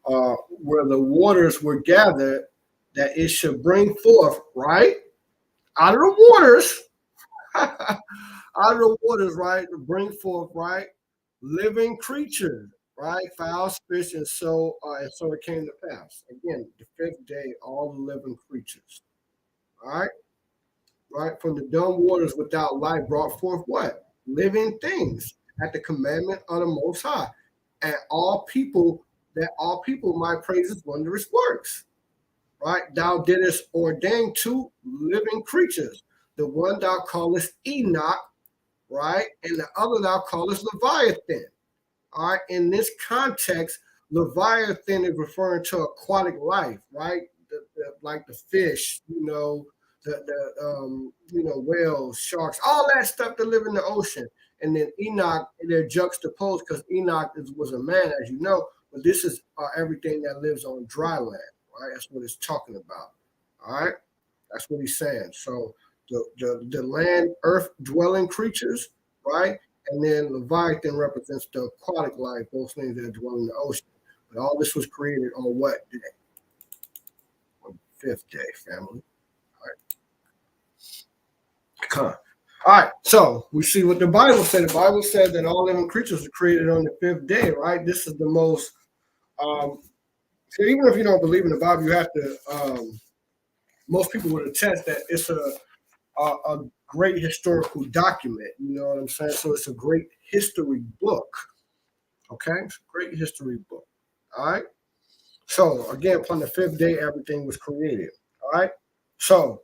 where the waters were gathered, that it should bring forth, right? Out of the waters, out of the waters, right, to bring forth, right, living creatures, right, fowls, fish, and so it came to pass. Again, the fifth day, all the living creatures, all right, right, from the dumb waters without life brought forth what? Living things at the commandment of the Most High, and all people might praise His wondrous works. Right, thou didst ordain two living creatures, the one thou callest Enoch, right, and the other thou callest Leviathan. All right, in this context, Leviathan is referring to aquatic life, right? Like the fish, whales, sharks, all that stuff that live in the ocean. And then Enoch, they're juxtaposed because was a man, as you know, but this is everything that lives on dry land, right? That's what it's talking about. All right, that's what he's saying. So the land, earth dwelling creatures, right? And then Leviathan represents the aquatic life, those things that dwell in the ocean. But all this was created on what day? On the fifth day, family. All right. Come on. All right, so we see what the Bible said. The Bible said that all living creatures were created on the fifth day, right? This is the most, so even if you don't believe in the Bible, you have to, most people would attest that it's a great historical document. You know what I'm saying? So it's a great history book. Okay, it's a great history book. All right. So again, upon the fifth day, everything was created. All right. So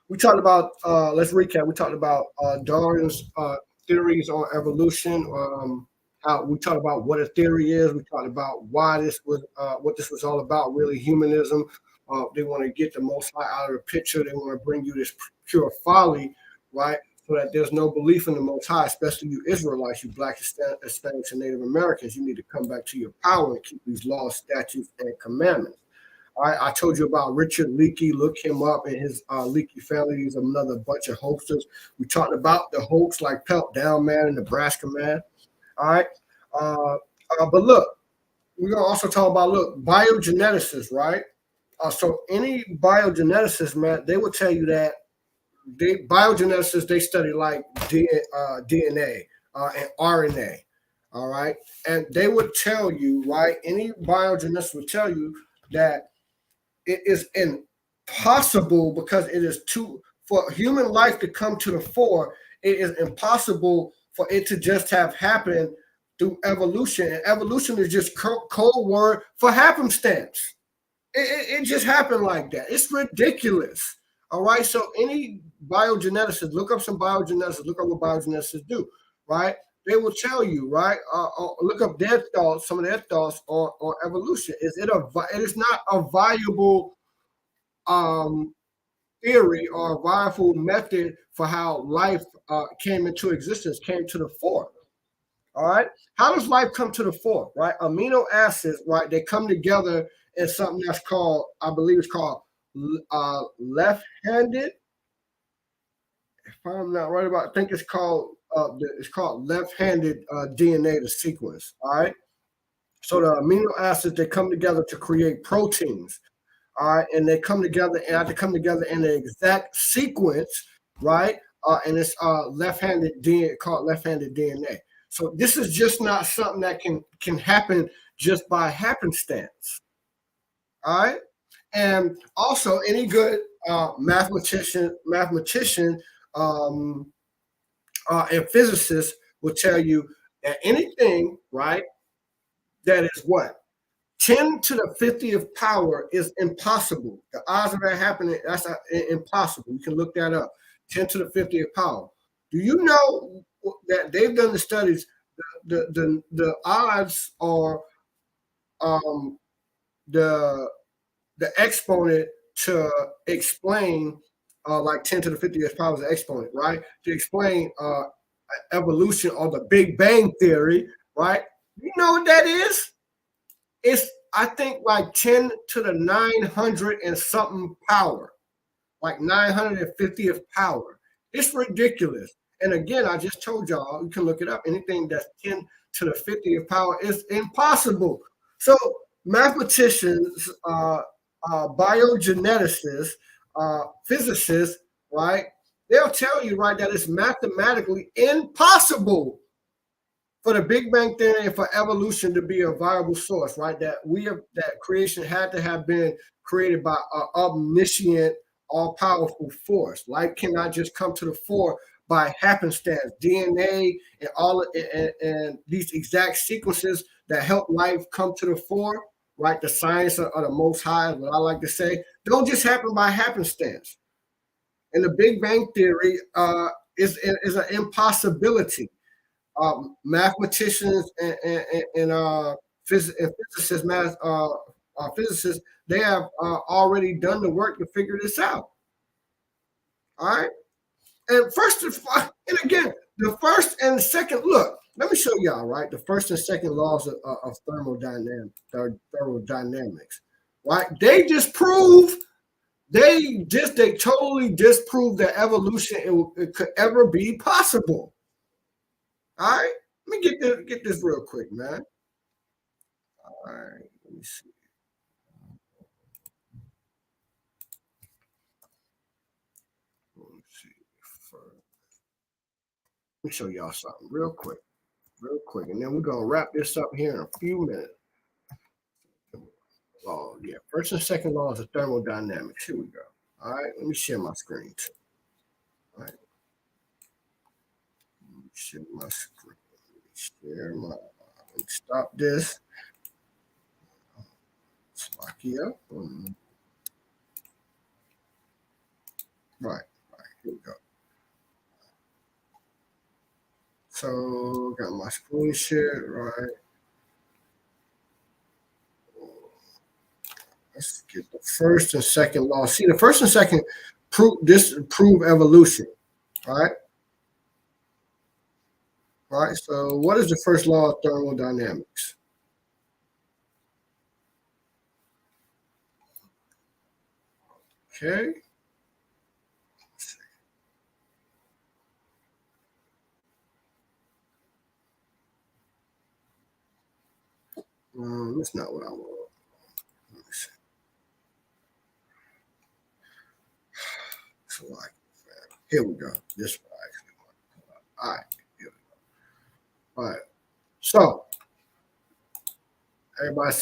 we talked about. Let's recap. We talked about Darwin's theories on evolution. How we talked about what a theory is. We talked about why this was, what this was all about. Really, humanism. They want to get the Most High out of the picture. They want to bring you this pure folly, right? So that there's no belief in the Most High, especially you Israelites, you Black, Hispanics, and Native Americans. You need to come back to your power and keep these laws, statutes, and commandments. All right, I told you about Richard Leakey. Look him up and his Leakey family. He's another bunch of hoaxers. We talked about the hoax like Pelt Down Man and Nebraska Man. All right, but look, we're gonna also talk about biogeneticists, right? So any biogeneticist, man, they will tell you that biogeneticists, they study like DNA and RNA, all right? And they would tell you, right, any biogeneticist would tell you that it is impossible because it is for human life to come to the fore, it is impossible for it to just have happened through evolution. And evolution is just code word for happenstance. It just happened like that. It's ridiculous. All right. So any biogeneticist, look up some biogeneticists, look up what biogeneticists do, right? They will tell you, right? Look up their thoughts, some of their thoughts on evolution. It is not a viable theory or a viable method for how life came into existence, came to the fore. All right. How does life come to the fore? Right. Amino acids, right? They come together in something that's called, I believe it's called left-handed. If I'm not right about, I think it's called left-handed DNA, the sequence. All right. So the amino acids, they come together to create proteins. All right, and they come together and have to come together in the exact sequence, right? And it's left-handed DNA, called left-handed DNA. So this is just not something that can happen just by happenstance. All right, and also any good mathematician, and physicist will tell you that anything, right, that is what 10 to the 50th power is impossible. The odds of that happening, that's impossible. You can look that up. 10 to the 50th power. Do you know that they've done the studies? The odds are the exponent to explain like 10 to the 50th power is an exponent, right? To explain evolution or the Big Bang Theory, right? You know what that is? It's, I think, like 10 to the 900 and something power, like 950th power. It's ridiculous. And again, I just told y'all, you can look it up. Anything that's 10 to the 50th power is impossible. So mathematicians, biogeneticists, physicists, right? they'll tell you, right, that it's mathematically impossible for the Big Bang Theory and for evolution to be a viable source, right? That creation had to have been created by an omniscient, all-powerful force. Life cannot just come to the fore by happenstance. DNA and and these exact sequences that help life come to the fore, right? The science of the Most High, what I like to say, don't just happen by happenstance. And the Big Bang Theory is an impossibility. Mathematicians and physicists, physicists, they have already done the work to figure this out. All right, and and again, the first and second. Look, let me show y'all. Right, the first and second laws of thermodynamics. Right, they totally disprove that evolution it could ever be possible. All right, let me get this real quick, man. All right, let me see. Let me see. Let me show y'all something real quick, and then we're gonna wrap this up here in a few minutes. Oh yeah, first and second laws of thermodynamics. Here we go. All right, let me share my screen too. All right, let me share my screen. Share my. Let me stop this. Slovakia. Right, right. Here we go. So got my screen share right. Let's get the first and second law. See, the first and second prove evolution. All right. All right. So, what is the first law of thermodynamics? Okay. That's not what I want. So, like, here we go. This one. All right. Here we go. All right. So, everybody,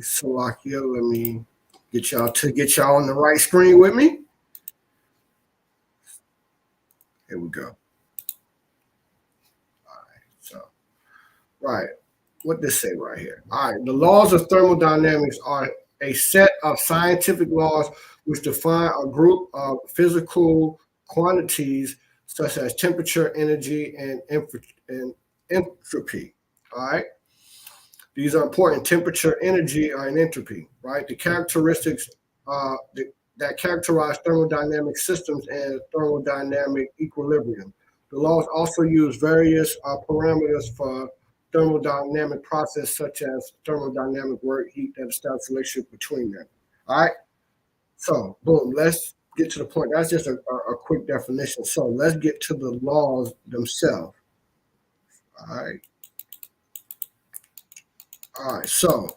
Slovakia, let me get y'all on the right screen with me. Here we go. So, right. What this say right here? All right. The laws of thermodynamics are a set of scientific laws which define a group of physical quantities such as temperature, energy, and entropy. All right. These are important. Temperature, energy, and entropy. Right. The characteristics uh, the, that characterize thermodynamic systems and thermodynamic equilibrium. The laws also use various parameters for thermodynamic process, such as thermodynamic work, heat, that establish relationship between them. All right. So, boom. Let's get to the point. That's just a quick definition. So, let's get to the laws themselves. All right. All right. So,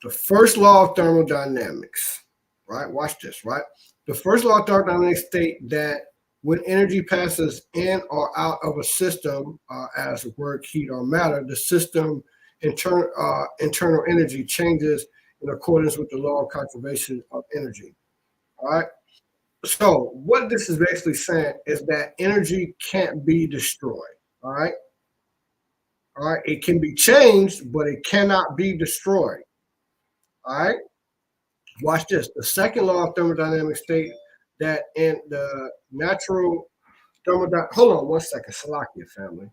the first law of thermodynamics, right? Watch this, right? The first law of thermodynamics state that when energy passes in or out of a system as work, heat, or matter, the system internal energy changes in accordance with the law of conservation of energy. All right. So what this is basically saying is that energy can't be destroyed. All right. All right. It can be changed, but it cannot be destroyed. All right. Watch this. The second law of thermodynamics state that in the natural thermodynamic. Hold on one second, Salakia family.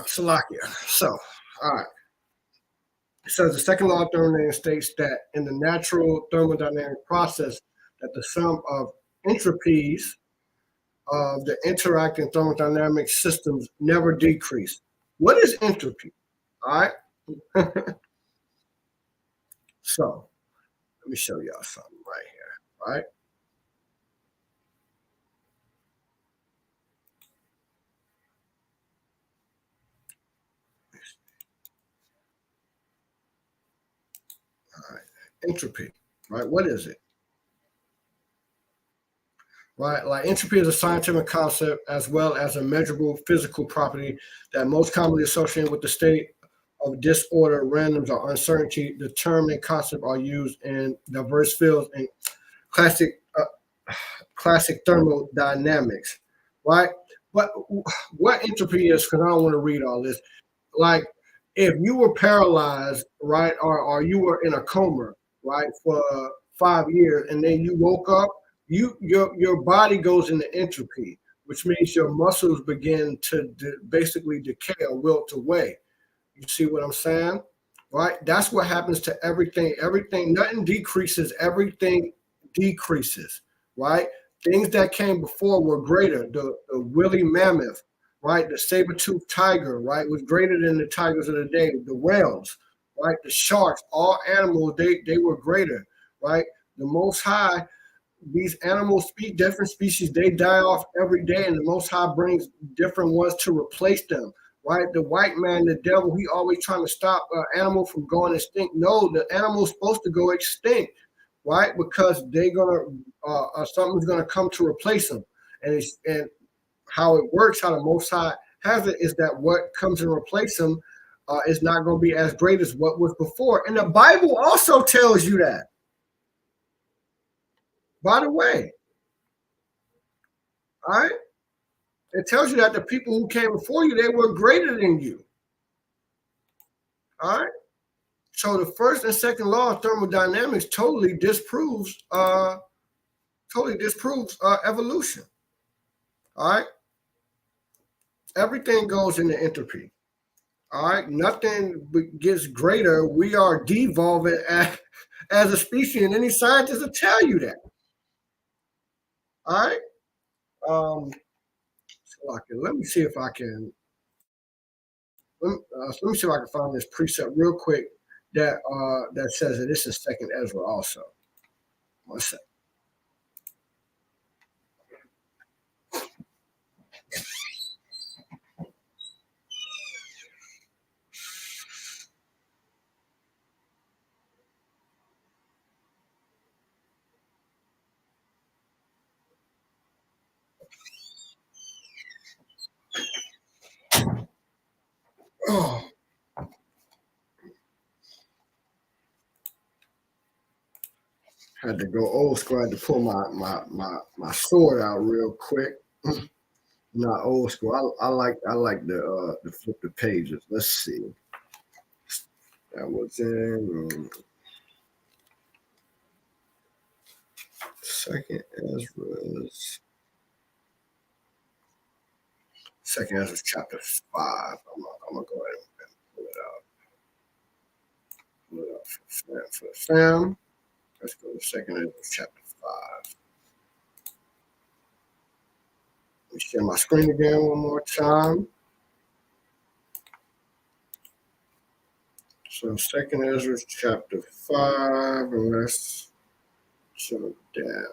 Salakia. So, all right. It says the second law of thermodynamics states that in the natural thermodynamic process, that the sum of entropies of the interacting thermodynamic systems never decrease. What is entropy? All right. So let me show y'all something right here. Right. All right. Entropy. Right. What is it? Right. Like entropy is a scientific concept as well as a measurable physical property that most commonly associated with the state of disorder, randoms, or uncertainty. The term and concept are used in diverse fields and classic classic thermodynamics, right? But what entropy is, because I don't want to read all this, like if you were paralyzed, right, or you were in a coma, right, for 5 years, and then you woke up, your body goes into entropy, which means your muscles begin to basically decay or wilt away. You see what I'm saying? Right? That's what happens to everything. Everything, nothing decreases, everything decreases, right? Things that came before were greater. The woolly mammoth, right? The saber-toothed tiger, right, was greater than the tigers of the day. The whales, right? The sharks, all animals, they were greater, right? The Most High, these animals speak different species, they die off every day, and the Most High brings different ones to replace them. Right, the white man, the devil, he always trying to stop an animal from going extinct. No, the animal's supposed to go extinct, right? Because they're gonna something's gonna come to replace them, and how it works, how the Most High has it, is that what comes and replace them is not going to be as great as what was before, and the Bible also tells you that. By the way, all right, it tells you that the people who came before you, they were greater than you. All right. So the first and second law of thermodynamics totally disproves evolution. All right. Everything goes into entropy. All right. Nothing gets greater. We are devolving as a species, and any scientist will tell you that. All right. So let me see if I can. Let me see if I can find this precept real quick that says that this is second Ezra also. One second. Oh, had to go old school. I had to pull my sword out real quick. Not old school. I like the flip the pages. Let's see. That was in second Ezra's chapter 5. I'm gonna go ahead and pull it out. Pull it up for the fam. Let's go to second Ezra's chapter 5. Let me share my screen again one more time. So second Ezra chapter 5, and let's jump down.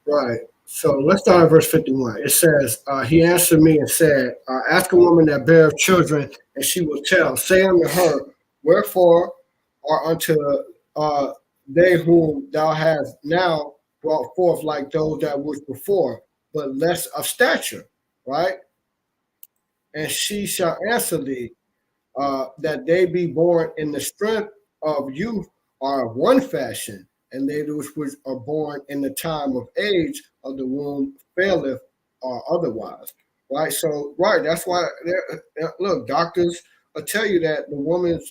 Right. So let's start at verse 51. It says, he answered me and said, ask a woman that beareth children, and she will tell. Say unto her, wherefore are unto they whom thou hast now brought forth like those that was before, but less of stature, right? And she shall answer thee, that they be born in the strength of youth are of one fashion, and they which are born in the time of age of the womb faileth or otherwise. Right? So, right, that's why, look, doctors will tell you that the woman,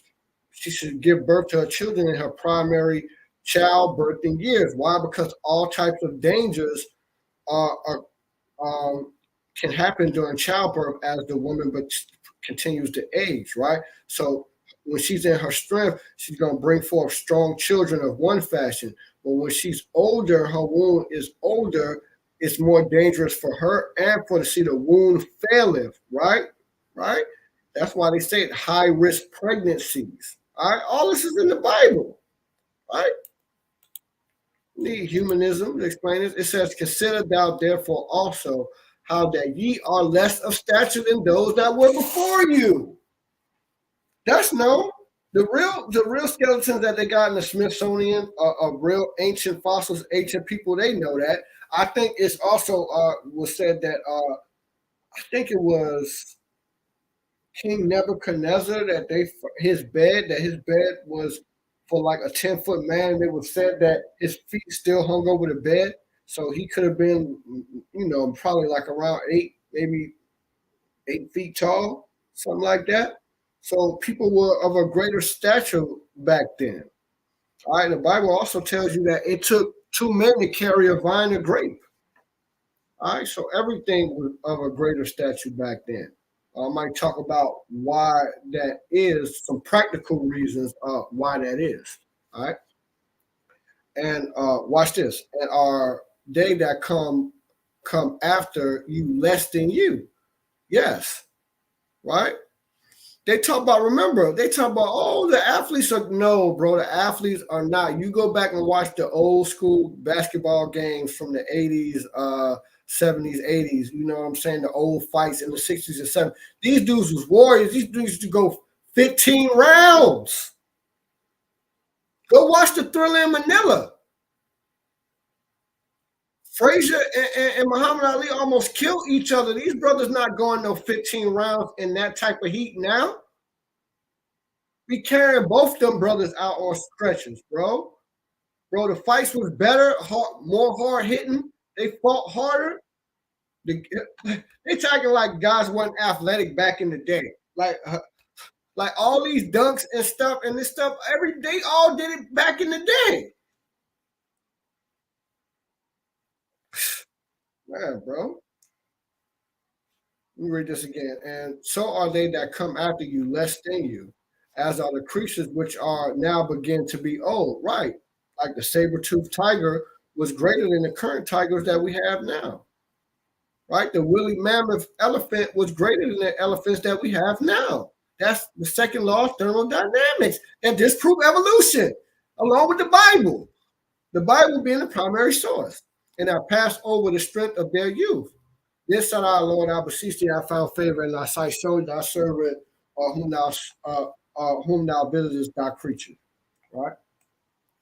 she should give birth to her children in her primary childbirthing years. Why? Because all types of dangers are um, can happen during childbirth as the woman but continues to age, right? So when she's in her strength, she's going to bring forth strong children of one fashion. But when she's older, her womb is older, it's more dangerous for her and for the seed of womb faileth, right? Right? That's why they say high risk pregnancies. All right, all this is in the Bible, right? Need humanism to explain this. It says, "Consider thou therefore also how that ye are less of stature than those that were before you." That's known. The real skeletons that they got in the Smithsonian are real ancient fossils, ancient people. They know that. I think it's also was said that I think it was King Nebuchadnezzar that his bed was for like a 10-foot man. And it was said that his feet still hung over the bed, so he could have been, probably like around 8 feet tall, something like that. So people were of a greater stature back then. All right, the Bible also tells you that it took two men to carry a vine of grape. All right, so everything was of a greater stature back then. I might talk about why that is, some practical reasons why that is. All right, and watch this. And are they that come after you less than you? Yes, right. They talk about, remember, they talk about, oh, the athletes are, no, bro, the athletes are not. You go back and watch the old school basketball games from the 80s, 70s, 80s, you know what I'm saying? The old fights in the 60s and 70s. These dudes was warriors. These dudes used to go 15 rounds. Go watch the Thriller in Manila. Frazier and Muhammad Ali almost killed each other. These brothers not going no 15 rounds in that type of heat now. Be carrying both them brothers out on stretchers, bro. Bro, the fights was better, more hard hitting. They fought harder. They talking like guys weren't athletic back in the day. Like all these dunks and stuff and this stuff, they all did it back in the day. Man, bro. Let me read this again. And so are they that come after you less than you, as are the creatures which are now begin to be old. Right. Like the saber-toothed tiger was greater than the current tigers that we have now. Right? The woolly mammoth elephant was greater than the elephants that we have now. That's the second law of thermodynamics and disprove evolution, along with the Bible. The Bible being the primary source. And I passed over the strength of their youth. This said our Lord, I beseech thee, I found favor in thy sight, show thy servant whom thou visitest thy creature. Right?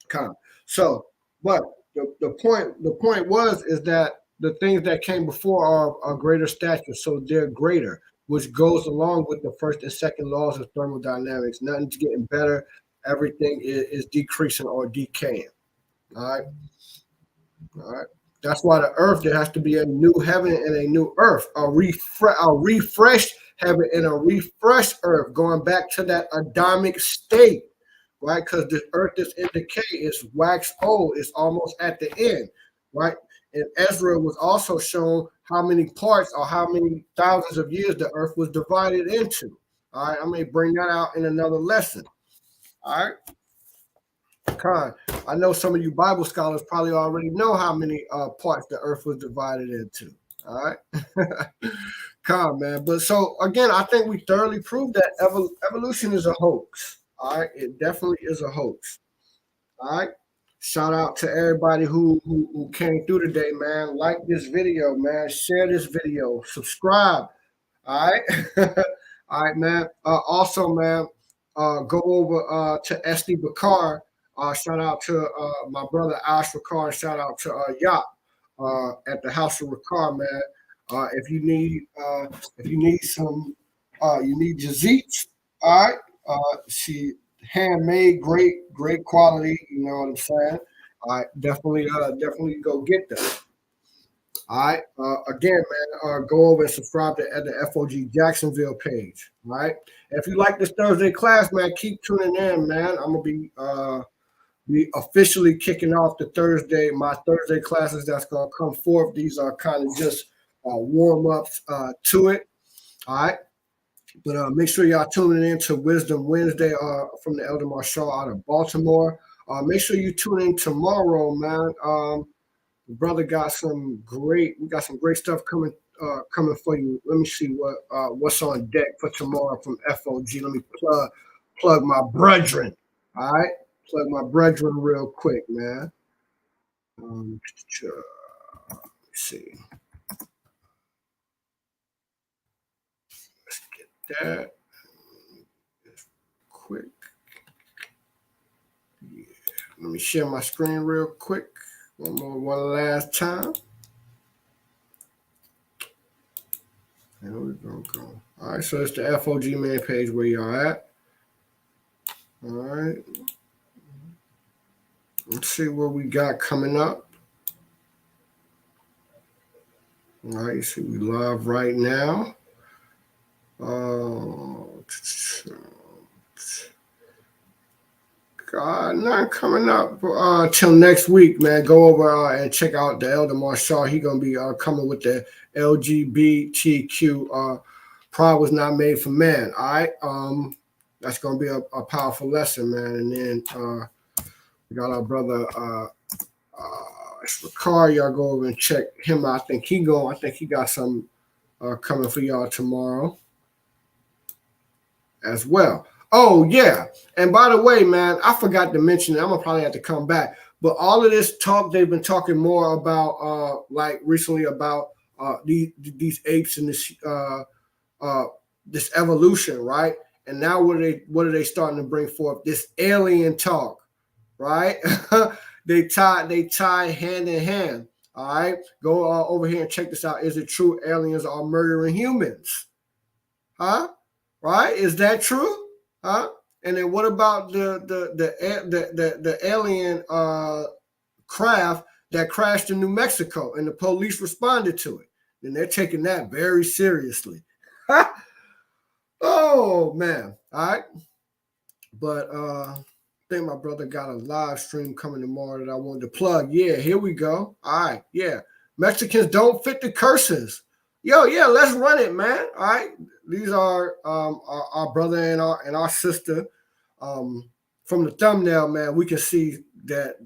Come. So, but the point is that the things that came before are greater stature, so they're greater, which goes along with the first and second laws of thermodynamics. Nothing's getting better, everything is decreasing or decaying. All right. All right. That's why the earth, there has to be a new heaven and a new earth, a refreshed heaven and a refreshed earth, going back to that Adamic state, right? Because the earth is in decay, it's waxed old, it's almost at the end, right? And Ezra was also shown how many parts or how many thousands of years the earth was divided into. All right, I may bring that out in another lesson. All right. Con, I know some of you Bible scholars probably already know how many parts the earth was divided into. All right. Con, man. But so again, I think we thoroughly proved that evolution is a hoax. All right. It definitely is a hoax. All right. Shout out to everybody who came through today, man. Like this video, man. Share this video. Subscribe. All right. All right, man. Also, man, go over to SD Bakar. Shout out to my brother Ash Ricard. Shout out to Yacht at the House of Ricard, man. If you need some, you need Jazits. All right. She handmade, great quality. You know what I'm saying? All right, definitely go get them. All right. Again, man, go over and subscribe to the FOG Jacksonville page. All right. If you like this Thursday class, man, keep tuning in, man. I'm gonna be we officially kicking off my Thursday classes that's gonna come forth. These are kind of just warm ups to it. All right. But make sure y'all tuning in to Wisdom Wednesday from the Elder Marshall out of Baltimore. Make sure you tune in tomorrow, man. The brother we got some great stuff coming for you. Let me see what's on deck for tomorrow from FOG. Let me plug my brethren. All right, plug my brethren real quick, man. Let's see. Let's get that quick. Yeah. Let me share my screen real quick. One last time. And we're gonna go. All right, so it's the FOG main page where y'all at. All right. Let's see what we got coming up. All right, see we live right now. God, nothing coming up till next week, man. Go over and check out the Elder Marshall. He gonna be coming with the LGBTQ. Pride was not made for man. All right, that's gonna be a powerful lesson, man. And then we got our brother Ricard. Y'all go over and check him out. I think he got some coming for y'all tomorrow as well. Oh, yeah. And by the way, man, I forgot to mention it. I'm going to probably have to come back. But all of this talk, they've been talking more about, like recently about these apes and this evolution, right? And now what are they starting to bring forth? This alien talk, right? they tie hand in hand, all right? Go over here and check this out. Is it true aliens are murdering humans? Huh? Right? Is that true? Huh? And then what about the alien craft that crashed in New Mexico and the police responded to it? And they're taking that very seriously. Oh man. All right. But I think my brother got a live stream coming tomorrow that I wanted to plug. Yeah, here we go. All right. Yeah. Mexicans don't fit the curses. Yo, yeah, let's run it, man. All right. These are our brother and our sister. From the thumbnail, man, we can see that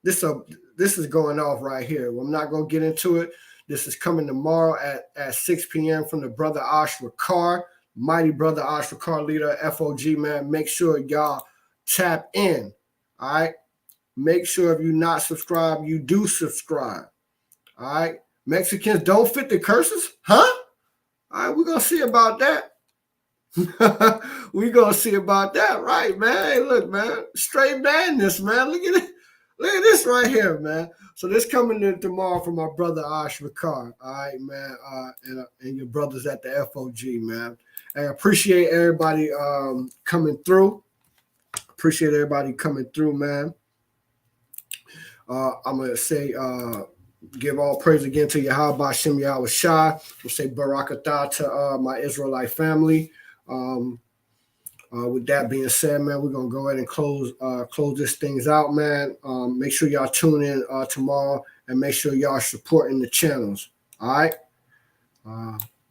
this is going off right here. I'm not gonna get into it. This is coming tomorrow at 6 p.m. from the brother Ash Ricard, mighty brother Ash Ricard, leader of FOG, man. Make sure y'all tap in. All right. Make sure if you're not subscribed, you do subscribe. All right. Mexicans don't fit the curses, huh? All right, we're gonna see about that. We're gonna see about that, right, man? Hey, look, man, straight madness, man. Look at it. Look at this right here, man. So this coming in tomorrow from my brother Ash Ricard. All right, man, and your brothers at the FOG, man. I appreciate everybody coming through. Appreciate everybody coming through, man. I'm gonna say give all praise again to Yahweh Shem Yahweh Shai. We'll say Barakatah to my Israelite family. With that being said, man, we're gonna go ahead and close this things out, man. Make sure y'all tune in tomorrow and make sure y'all supporting the channels. All right.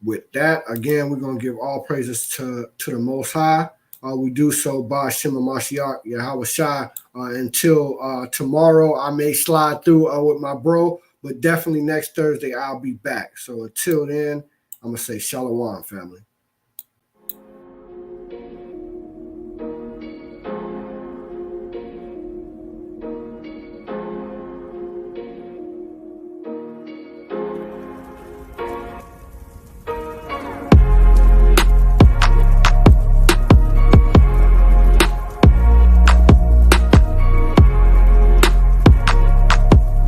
With that, again, we're gonna give all praises to the Most High. We do so by Shema Mashiach Yahweh Shai. Until tomorrow, I may slide through with my bro, but definitely next Thursday I'll be back. So until then, I'm gonna say Shalom, family.